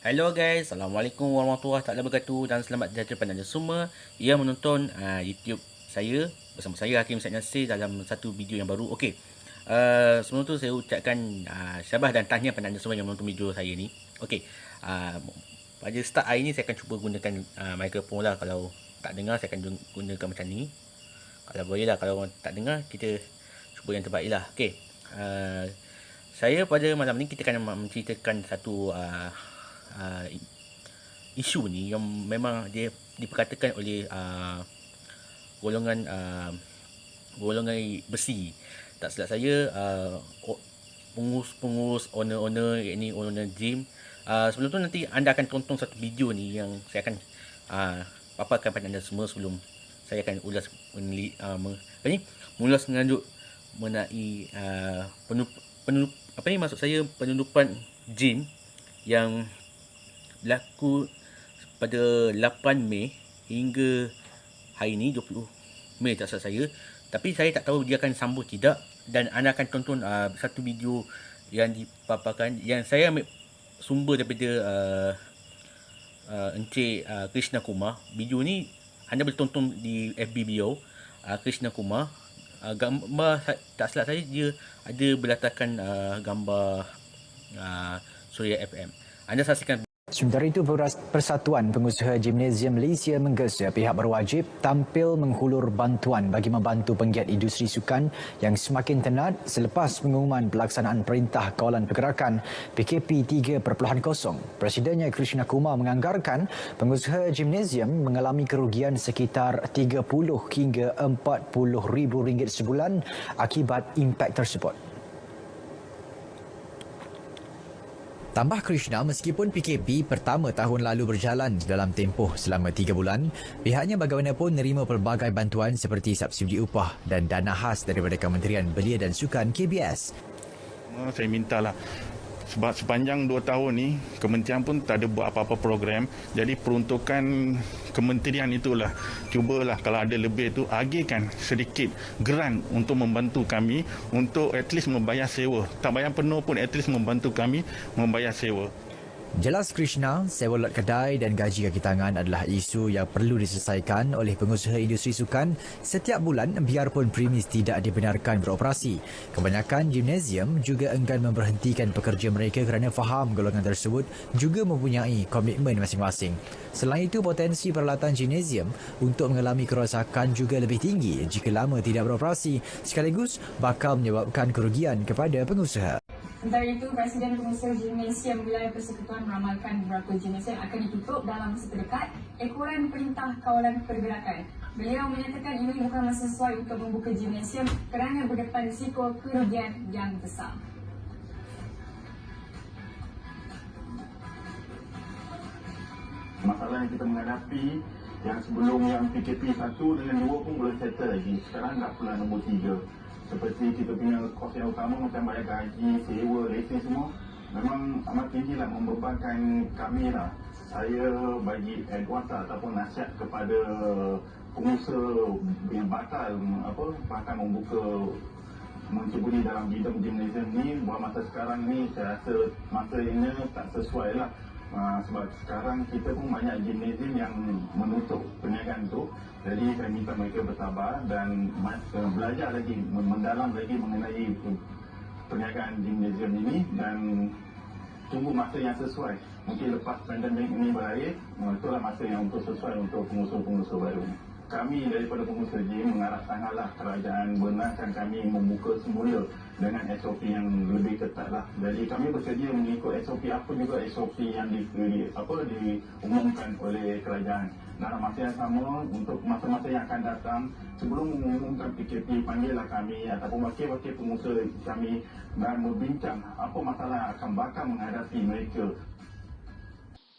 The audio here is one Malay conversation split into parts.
Hello guys, Assalamualaikum warahmatullahi taala wabarakatuh dan selamat sejahtera pada anda semua yang menonton YouTube saya bersama saya Hakim Syed Nasir dalam satu video yang baru. Okey. Sebelum tu saya ucapkan syabas dan tahniah pada anda semua yang menonton video saya ni. Okey. Pada start hari ni saya akan cuba gunakan mikrofon lah. Kalau tak dengar saya akan gunakan macam ni. Kalau boleh lah, kalau tak dengar kita cuba yang terbaik lah. Okey. Saya pada malam ni kita akan menceritakan satu isu ni yang memang dia diperkatakan oleh golongan golongan besi. Tak silap saya, pengurus owner yakni owner gym. Sebelum tu nanti anda akan tonton satu video ni yang saya akan paparkan pada anda semua sebelum saya akan ulas mengulas menganjuk mengenai maksud saya penutupan gym yang berlaku pada 8 Mei hingga hari ni 20 Mei tak salah saya. Tapi saya tak tahu dia akan sambung tidak, dan anda akan tonton satu video yang dipaparkan yang saya ambil sumber daripada Encik Krishna Kumar. Video ni anda boleh tonton di FB beliau, Krishna Kumar. Gambar tak silap saya dia ada berlatarkan gambar Suria FM. Anda saksikan. Sementara itu, Persatuan Pengusaha Gimnasium Malaysia menggesa pihak berwajib tampil menghulur bantuan bagi membantu penggiat industri sukan yang semakin tenat selepas pengumuman pelaksanaan Perintah Kawalan Pergerakan PKP 3.0. Presidennya Krishna Kumar menganggarkan pengusaha gimnasium mengalami kerugian sekitar 30 hingga 40 ribu ringgit sebulan akibat impak tersebut. Tambah Krishna, meskipun PKP pertama tahun lalu berjalan dalam tempoh selama 3 bulan, pihaknya bagaimanapun menerima pelbagai bantuan seperti subsidi upah dan dana khas daripada Kementerian Belia dan Sukan KBS. Saya mintalah, sebab sepanjang 2 tahun ni kementerian pun tak ada buat apa-apa program. Jadi peruntukan kementerian itulah, cubalah kalau ada lebih tu agihkan sedikit grant untuk membantu kami untuk at least membayar sewa. Tak bayar penuh pun at least membantu kami membayar sewa. Jelas Krishna, sewa lot kedai dan gaji kaki tangan adalah isu yang perlu diselesaikan oleh pengusaha industri sukan setiap bulan biarpun premis tidak dibenarkan beroperasi. Kebanyakan gimnasium juga enggan memberhentikan pekerja mereka kerana faham golongan tersebut juga mempunyai komitmen masing-masing. Selain itu, potensi peralatan gimnasium untuk mengalami kerosakan juga lebih tinggi jika lama tidak beroperasi, sekaligus bakal menyebabkan kerugian kepada pengusaha. Sementara itu, Presiden Pengusaha Gimnasium Wilayah Persekutuan meramalkan beberapa gimnasium akan ditutup dalam masa terdekat ekoran Perintah Kawalan Pergerakan. Beliau menyatakan ini bukan masa sesuai untuk membuka gimnasium kerana berdepan risiko kerugian yang besar. Masalah yang kita menghadapi yang sebelum yang PKP 1 dengan 2 pun boleh settle lagi. Sekarang dah pula nombor 3. Seperti kita punya kos yang utama macam bayar gaji, sewa, lesen semua memang amat tinggi lah, membebankan kami lah. Saya bagi advice ataupun nasihat kepada pengusaha yang batal bahkan membuka menceburi dalam bidang gimnasium ni buat masa sekarang ni. Saya rasa masa ini tak sesuai lah. Sebab sekarang kita pun banyak gimnasium yang menutup perniagaan tu. Jadi saya minta mereka bersabar dan belajar lagi, mendalam lagi mengenai perniagaan gimnasium ini dan tunggu masa yang sesuai. Mungkin lepas pandemik ini berakhir, itulah masa yang untuk sesuai untuk pengusaha-pengusaha baru. Kami daripada pengusaha gym mengarah sangatlah kerajaan benarkan kami membuka semula dengan SOP yang lebih ketat lah. Jadi kami bersedia mengikut SOP apa juga SOP yang diumumkan oleh kerajaan. Dalam masa yang sama, untuk masa-masa yang akan datang, sebelum mengumumkan PKP, panggillah kami ataupun wakil-wakil pengusaha kami dan berbincang apa masalah yang akan bakal menghadapi mereka.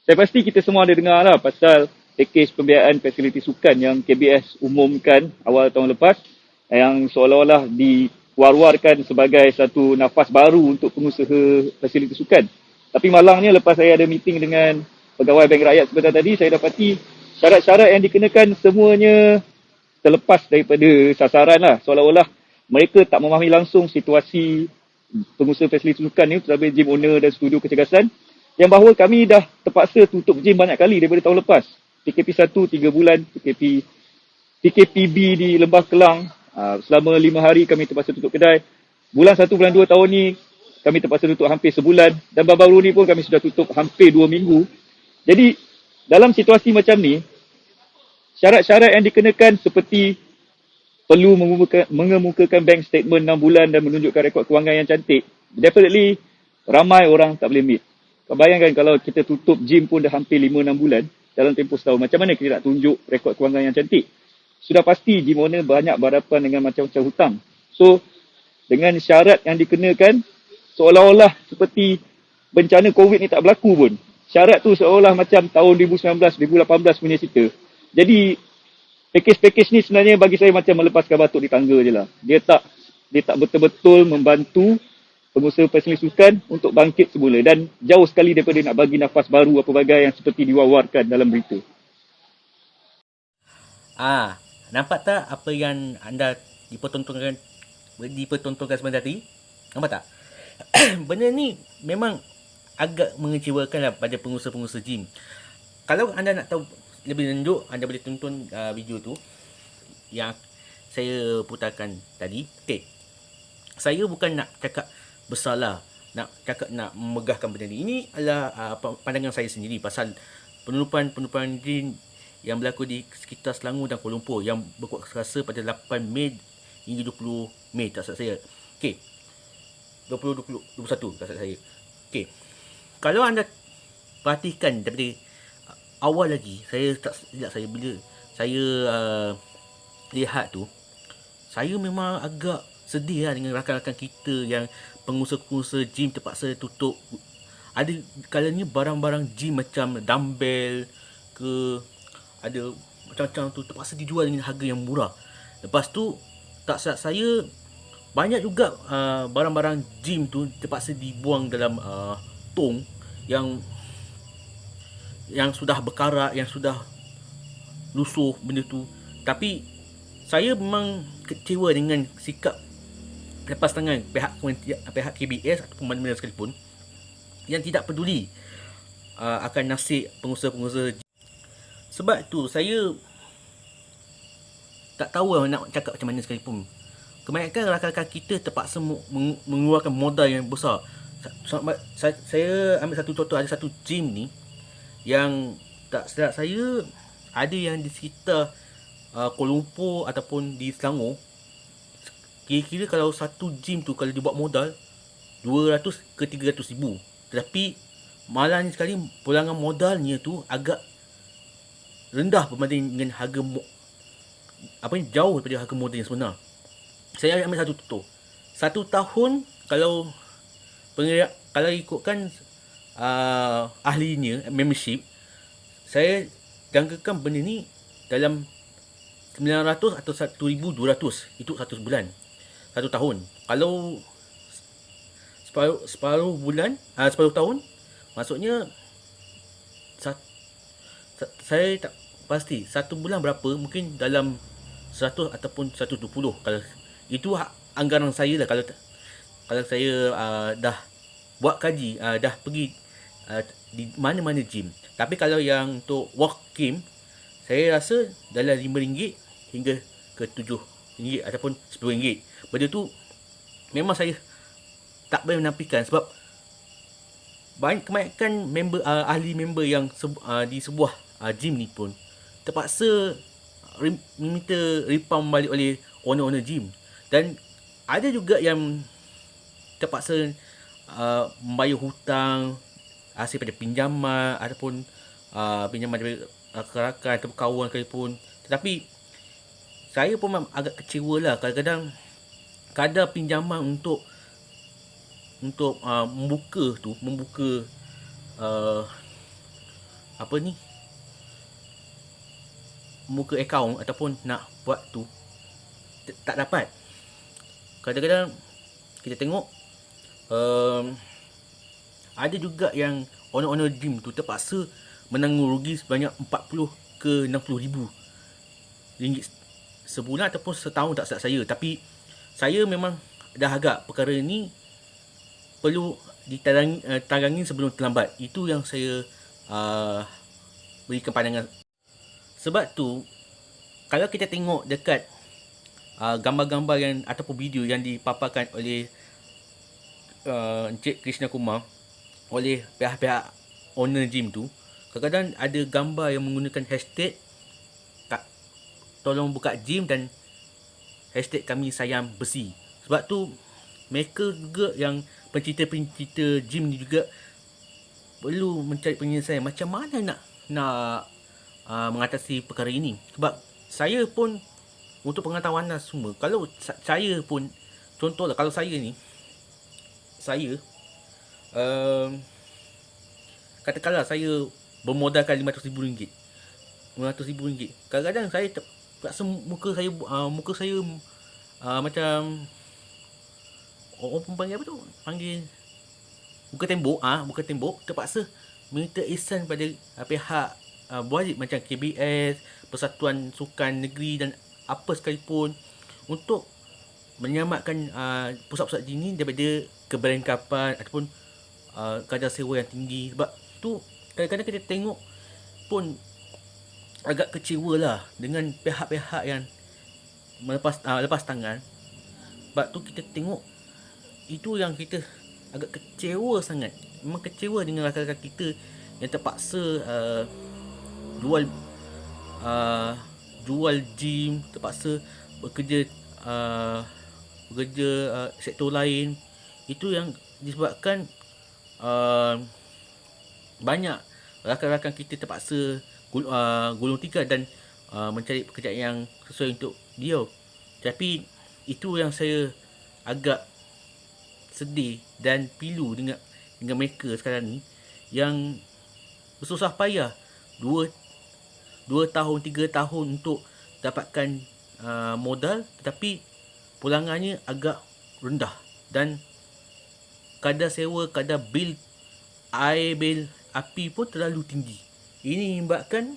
Saya pasti kita semua ada dengar lah pasal pakej pembiayaan fasiliti sukan yang KBS umumkan awal tahun lepas, yang seolah-olah diwar-warkan sebagai satu nafas baru untuk pengusaha fasiliti sukan. Tapi malangnya lepas saya ada meeting dengan pegawai Bank Rakyat sebentar tadi, saya dapati syarat-syarat yang dikenakan semuanya terlepas daripada sasaran lah. Seolah-olah mereka tak memahami langsung situasi pengusaha fasiliti sukan ni, terutama gym owner dan studio kecergasan, yang bahawa kami dah terpaksa tutup gym banyak kali daripada tahun lepas. PKP 1 3 bulan, PKPB di Lembah Kelang selama 5 hari kami terpaksa tutup kedai. Bulan 1 bulan 2 tahun ni kami terpaksa tutup hampir sebulan, dan baru-baru ni pun kami sudah tutup hampir 2 minggu. Jadi dalam situasi macam ni, syarat-syarat yang dikenakan seperti perlu mengemukakan bank statement 6 bulan dan menunjukkan rekod kewangan yang cantik, definitely ramai orang tak boleh meet. Kau bayangkan kalau kita tutup gym pun dah hampir 5-6 bulan dalam tempoh setahun, macam mana kita nak tunjuk rekod kewangan yang cantik? Sudah pasti gym owner banyak berhadapan dengan macam-macam hutang. So, dengan syarat yang dikenakan, seolah-olah seperti bencana COVID ni tak berlaku pun. Syarat tu seolah macam tahun 2019, 2018 punya cerita. Jadi, package ni sebenarnya bagi saya macam melepaskan batuk di tangga je lah. Dia tak betul-betul membantu pengusaha personal sukan untuk bangkit semula, dan jauh sekali daripada nak bagi nafas baru apa bagai yang seperti diwar-warkan dalam berita. Nampak tak apa yang anda dipertontonkan sebentar tadi? Nampak tak? Benda ni memang agak mengecewakan lah pada pengusaha-pengusaha gym. Kalau anda nak tahu lebih lanjut, anda boleh tonton video tu yang saya putarkan tadi. Okay. Saya bukan nak cakap bersalah, nak cakap nak memegahkan benda ni. Ini adalah pandangan saya sendiri pasal penutupan gym yang berlaku di sekitar Selangor dan Kuala Lumpur yang berkuasa pada 8 Mei hingga 20 Mei tak salah saya. Okey. 2021 tak salah saya. Okey. Kalau anda perhatikan daripada awal lagi, bila saya lihat tu, saya memang agak sedih lah dengan rakan-rakan kita yang pengusaha-pengusaha gym terpaksa tutup. Ada kalanya barang-barang gym macam dumbbell ke, ada macam-macam tu terpaksa dijual dengan harga yang murah. Lepas tu tak silap saya, banyak juga barang-barang gym tu terpaksa dibuang dalam tong yang sudah berkarat, yang sudah lusuh benda tu. Tapi saya memang kecewa dengan sikap lepas tangan pihak KBS ataupun mana-mana sekalipun yang tidak peduli akan nasib pengusaha-pengusaha. Sebab tu saya tak tahu nak cakap macam mana sekalipun. Kebanyakan rakan-rakan kita terpaksa mengeluarkan modal yang besar. Saya ambil satu contoh, ada satu gym ni yang tak silap saya ada yang di sekitar Kuala Lumpur ataupun di Selangor. Kira-kira kalau satu gym tu kalau dibuat modal 200 ke 300 ribu. Tetapi malangnya sekali pulangan modalnya tu agak rendah berbanding dengan harga jauh daripada harga modal yang sebenar. Saya ambil satu contoh. 1 tahun kalau ikutkan ahlinya membership, saya jangkakan benda ni dalam 900 atau 1200. Itu 1 bulan, 1 tahun. Kalau separuh bulan, 10 tahun, maksudnya saya tak pasti 1 bulan berapa, mungkin dalam 100 ataupun 120. Kalau itu anggaran saya lah. Kalau saya dah buat kaji, dah pergi di mana-mana gym. Tapi kalau yang untuk walk-in, saya rasa dalam RM5 hingga ke RM7 ataupun RM10. Benda tu memang saya tak boleh menafikan, sebab kebanyakan member, ahli member yang di sebuah gym ni pun terpaksa meminta refund balik oleh owner gym. Dan ada juga yang terpaksa membayar hutang hasil pada pinjaman ataupun pinjaman dari rakan atau kawan sekalipun. Tetapi saya pun agak kecewa lah, kadang-kadang kadar pinjaman untuk membuka membuka akaun ataupun nak buat tu tak dapat. Kadang-kadang kita tengok ada juga yang owner gym tu terpaksa menanggung rugi sebanyak 40 ke 60 ribu ringgit sebulan ataupun setahun tak silap saya. Tapi saya memang dah agak perkara ni perlu ditarangi sebelum terlambat. Itu yang saya berikan pandangan. Sebab tu kalau kita tengok dekat gambar-gambar yang ataupun video yang dipaparkan oleh Encik Krishna Kumar oleh pihak-pihak owner gym tu, kadang-kadang ada gambar yang menggunakan hashtag tolong buka gym dan hashtag kami sayang besi. Sebab tu mereka juga yang pencerita-pencerita gym ni juga perlu mencari penyelesaian macam mana nak mengatasi perkara ini. Sebab saya pun, untuk pengetahuan semua, kalau saya pun, contohlah kalau saya ni, saya katakanlah saya bermodalkan RM500,000, RM500,000. Kadang-kadang saya terpaksa muka saya macam orang panggil apa tu? Panggil muka tembok, terpaksa minta ihsan pada pihak wajib macam KBS, Persatuan Sukan Negeri dan apa sekalipun untuk menyelamatkan pusat-pusat gym ni daripada keberengkapan ataupun kadar sewa yang tinggi. Sebab tu kadang-kadang kita tengok pun agak kecewa lah dengan pihak-pihak yang lepas tangan. Sebab tu kita tengok, itu yang kita agak kecewa sangat. Memang kecewa dengan rakan-rakan kita yang terpaksa jual gym, terpaksa bekerja sektor lain. Itu yang disebabkan banyak rakan-rakan kita terpaksa gulung tikar dan mencari pekerjaan yang sesuai untuk dia. Tapi itu yang saya agak sedih dan pilu dengan mereka sekarang ni, yang bersusah payah 2 tahun 3 tahun untuk dapatkan modal, tetapi pulangannya agak rendah dan kadar sewa, kadar bil air, bil api pun terlalu tinggi. Ini menyebabkan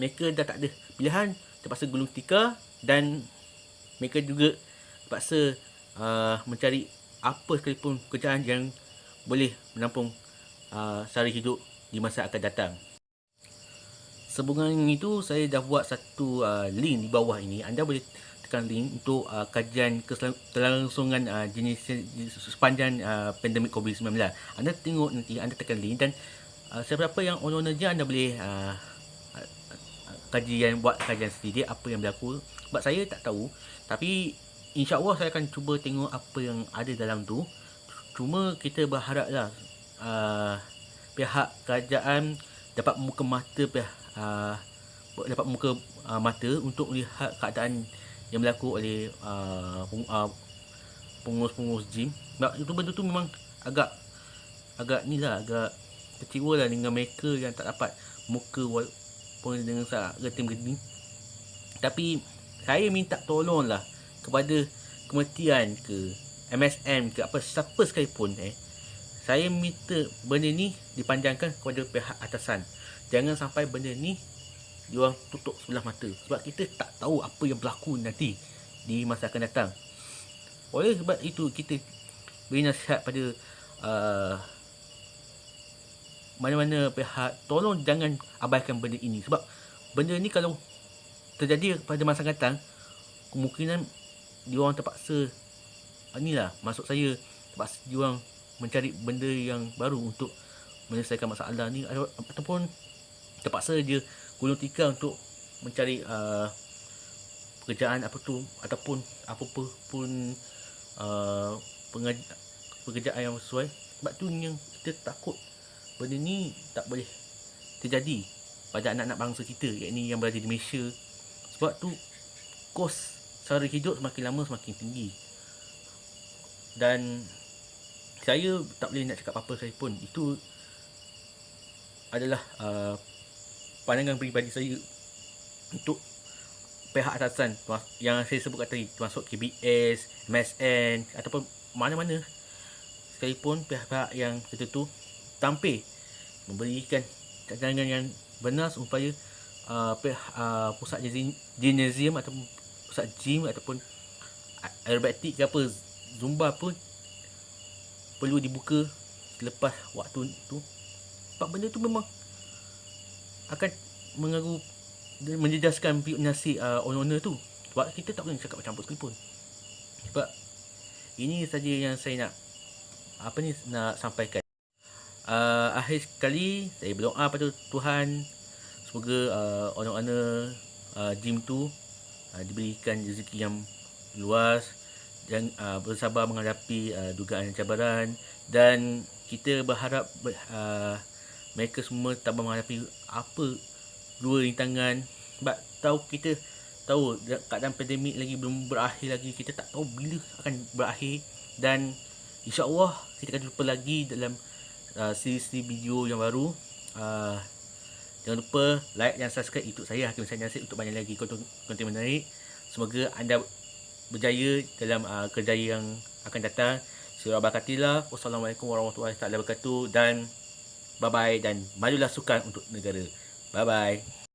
mereka dah tak ada pilihan, terpaksa gulung tikar, dan mereka juga terpaksa mencari apa sekalipun pekerjaan yang boleh menampung sara hidup di masa akan datang. Sebelum itu, saya dah buat satu link di bawah ini. Anda boleh tekan link untuk kajian keselangsungan jenis sepanjang pandemik COVID-19. Anda tengok nanti, anda tekan link, dan siapa-siapa yang owner je, anda boleh buat kajian sendiri apa yang berlaku. Sebab saya tak tahu, tapi insya-Allah saya akan cuba tengok apa yang ada dalam tu. Cuma kita berharaplah pihak kerajaan dapat membuka mata untuk melihat keadaan yang berlaku oleh pengurus-pengurus gym. Sebab itu benda tu memang agak kecewa lah dengan mereka yang tak dapat muka walaupun dengan getim-getim. Tapi saya minta tolong lah kepada kementerian ke MSM ke apa, siapa sekalipun, saya minta benda ni dipanjangkan kepada pihak atasan. Jangan sampai benda ni diorang tutup sebelah mata, sebab kita tak tahu apa yang berlaku nanti di masa akan datang. Oleh sebab itu, kita beri nasihat pada mana-mana pihak, tolong jangan abaikan benda ini. Sebab benda ni kalau terjadi pada masa akan datang, kemungkinan diorang terpaksa maksud saya terpaksa diorang mencari benda yang baru untuk menyelesaikan masalah ni, ataupun terpaksa dia gulung tikar untuk mencari pekerjaan ataupun pekerjaan yang sesuai. Sebab tu yang kita takut benda ni tak boleh terjadi pada anak-anak bangsa kita, iaitu yang berada di Malaysia. Sebab tu kos sara hidup semakin lama semakin tinggi, dan saya tak boleh nak cakap apa-apa sekalipun. Itu adalah pandangan peribadi saya untuk pihak atasan yang saya sebut tadi, termasuk KBS, MSN ataupun mana-mana sekalipun pihak-pihak yang tertentu, tampil memberikan cadangan yang benar supaya pusat gymnasium ataupun pusat gym ataupun aerobatik ke apa, zumba pun perlu dibuka selepas waktu tu. Sebab benda tu memang akan mengaruh dan menjejaskan pihak nasi owner tu. Sebab kita tak boleh cakap campur sekalipun. Sebab ini saja yang saya nak sampaikan. Akhir sekali saya berdoa pada Tuhan, semoga owner gym tu diberikan rezeki yang luas dan bersabar menghadapi dugaan cabaran, dan kita berharap mereka semua tak menghadapi dua rintangan. Sebab kita tahu keadaan pandemik lagi belum berakhir lagi, kita tak tahu bila akan berakhir, dan insya-Allah kita akan jumpa lagi dalam siri video yang baru. Jangan lupa like dan subscribe YouTube saya Hakim Said Nasir untuk banyak lagi konten menarik. Semoga anda berjaya dalam kerjaya yang akan datang. Surah Al-Baqarah. Wassalamualaikum warahmatullahi wabarakatuh, dan bye bye, dan majulah sukan untuk negara. Bye bye.